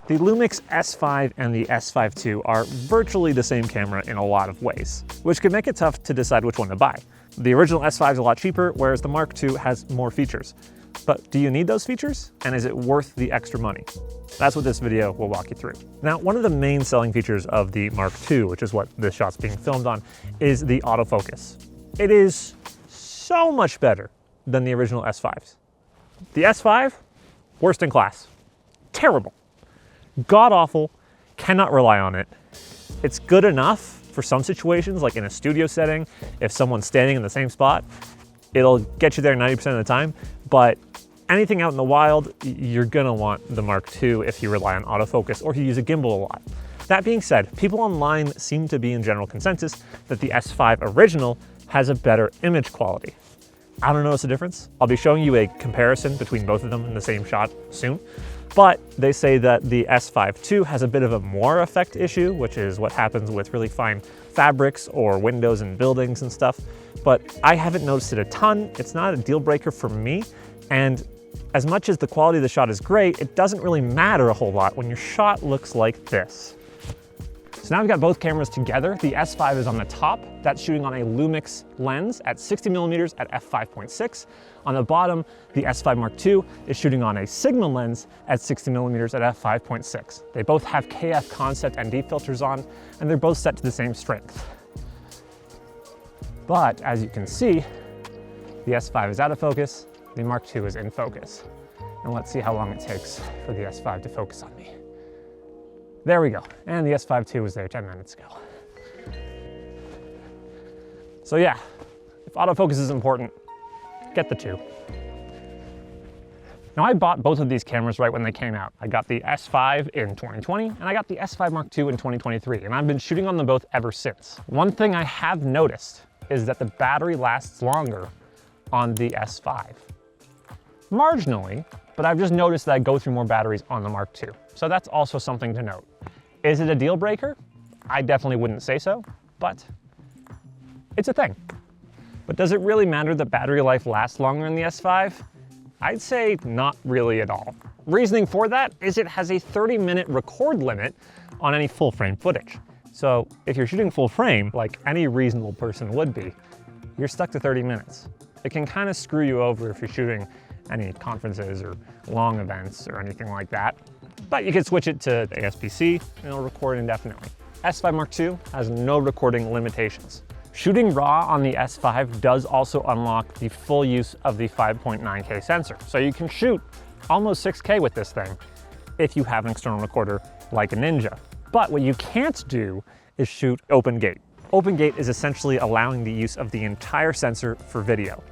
The Lumix S5 and the S5II are virtually the same camera in a lot of ways, which can make it tough to decide which one to buy. The original S5 is a lot cheaper, whereas the Mark II has more features. But do you need those features? And is it worth the extra money? That's what this video will walk you through. Now, one of the main selling features of the Mark II, which is what this shot's being filmed on, is the autofocus. It is so much better than the original S5s. The S5, worst in class. Terrible. God awful, cannot rely on it. It's good enough for some situations, like in a studio setting, if someone's standing in the same spot, it'll get you there 90% of the time, but anything out in the wild, you're gonna want the Mark II if you rely on autofocus or if you use a gimbal a lot. That being said, people online seem to be in general consensus that the S5 original has a better image quality. I don't notice a difference. I'll be showing you a comparison between both of them in the same shot soon, but they say that the S5II has a bit of a Moore effect issue, which is what happens with really fine fabrics or windows and buildings and stuff. But I haven't noticed it a ton. It's not a deal breaker for me. And as much as the quality of the shot is great, it doesn't really matter a whole lot when your shot looks like this. So now we've got both cameras together. The S5 is on the top. That's shooting on a Lumix lens at 60mm at f5.6. On the bottom, the S5 Mark II is shooting on a Sigma lens at 60mm at f5.6. They both have KF concept and ND filters on, and they're both set to the same strength. But as you can see, the S5 is out of focus, the Mark II is in focus. And let's see how long it takes for the S5 to focus on me. There we go, and the S5II was there 10 minutes ago. So yeah, if autofocus is important, get the 2. Now I bought both of these cameras right when they came out. I got the S5 in 2020, and I got the S5 Mark II in 2023, and I've been shooting on them both ever since. One thing I have noticed is that the battery lasts longer on the S5. Marginally, but I've just noticed that I go through more batteries on the Mark II. So that's also something to note. Is it a deal breaker? I definitely wouldn't say so, but it's a thing. But does it really matter that battery life lasts longer in the S5? I'd say not really at all. Reasoning for that is it has a 30-minute record limit on any full frame footage. So if you're shooting full frame, like any reasonable person would be, you're stuck to 30 minutes. It can kind of screw you over if you're shooting any conferences or long events or anything like that. But you can switch it to ASPC and it'll record indefinitely. S5 Mark II has no recording limitations. Shooting RAW on the S5 does also unlock the full use of the 5.9K sensor. So you can shoot almost 6K with this thing if you have an external recorder like a Ninja. But what you can't do is shoot open gate. Open gate is essentially allowing the use of the entire sensor for video,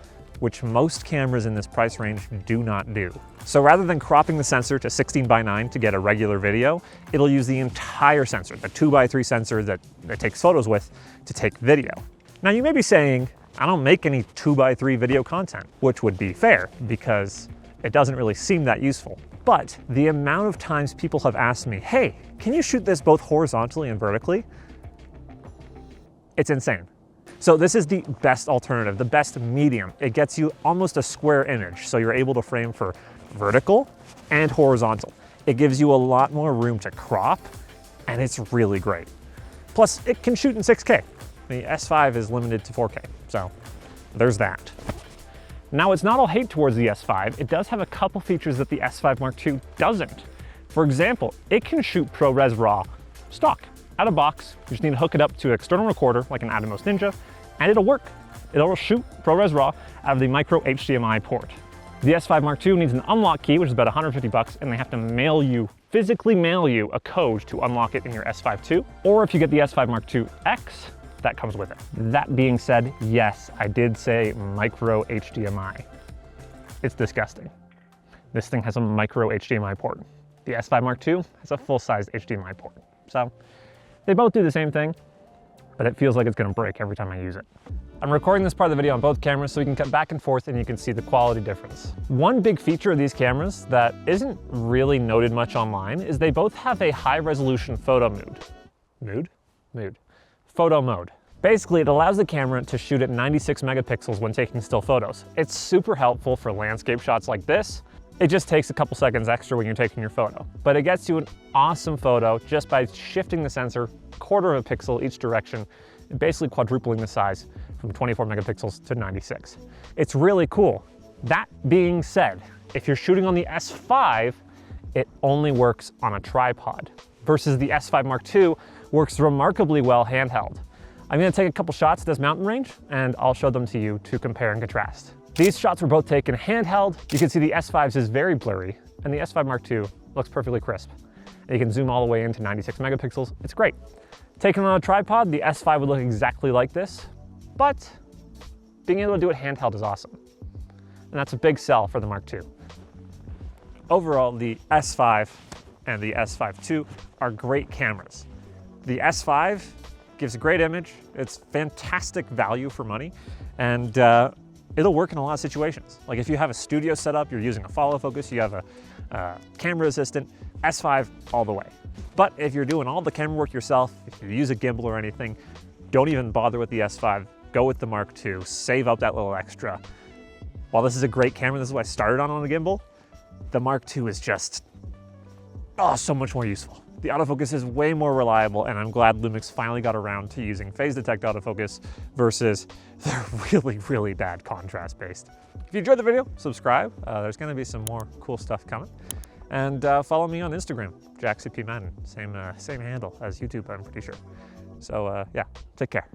which most cameras in this price range do not do. So rather than cropping the sensor to 16:9 to get a regular video, it'll use the entire sensor, the 2x3 sensor that it takes photos with, to take video. Now you may be saying, I don't make any 2x3 video content, which would be fair because it doesn't really seem that useful. But the amount of times people have asked me, hey, can you shoot this both horizontally and vertically? It's insane. So this is the best alternative, the best medium. It gets you almost a square image, so you're able to frame for vertical and horizontal. It gives you a lot more room to crop, and it's really great. Plus, it can shoot in 6K. The S5 is limited to 4K, so there's that. Now, it's not all hate towards the S5. It does have a couple features that the S5 Mark II doesn't. For example, it can shoot ProRes RAW stock, out of box. You just need to hook it up to an external recorder like an Atomos Ninja, and it'll work. It'll shoot ProRes RAW out of the micro HDMI port. The S5 Mark II needs an unlock key, which is about 150 bucks, and they have to physically mail you a code to unlock it in your S5 II. Or if you get the S5 Mark II X, that comes with it. That being said, yes, I did say micro HDMI. It's disgusting. This thing has a micro HDMI port. The S5 Mark II has a full-sized HDMI port. So they both do the same thing, but it feels like it's gonna break every time I use it. I'm recording this part of the video on both cameras so we can cut back and forth and you can see the quality difference. One big feature of these cameras that isn't really noted much online is they both have a high resolution photo photo mode. Basically, it allows the camera to shoot at 96 megapixels when taking still photos. It's super helpful for landscape shots like this, It just takes a couple seconds extra when you're taking your photo, but it gets you an awesome photo just by shifting the sensor a quarter of a pixel each direction, and basically quadrupling the size from 24 megapixels to 96. It's really cool. That being said, if you're shooting on the S5, it only works on a tripod, versus the S5 Mark II works remarkably well handheld. I'm gonna take a couple shots at this mountain range, and I'll show them to you to compare and contrast. These shots were both taken handheld. You can see the S5's is very blurry, and the S5 Mark II looks perfectly crisp. And you can zoom all the way into 96 megapixels. It's great. Taken on a tripod, the S5 would look exactly like this, but being able to do it handheld is awesome. And that's a big sell for the Mark II. Overall, the S5 and the S5II are great cameras. The S5 gives a great image. It's fantastic value for money, and it'll work in a lot of situations. Like if you have a studio set up, you're using a follow focus, you have a camera assistant, S5 all the way. But if you're doing all the camera work yourself, if you use a gimbal or anything, don't even bother with the S5. Go with the Mark II, save up that little extra. While this is a great camera, this is what I started on a gimbal, the Mark II is just, so much more useful. The autofocus is way more reliable, and I'm glad Lumix finally got around to using phase detect autofocus versus their really, really bad contrast based. If you enjoyed the video, subscribe. There's gonna be some more cool stuff coming. And follow me on Instagram, JackCP Madden. Same handle as YouTube, I'm pretty sure. So yeah, take care.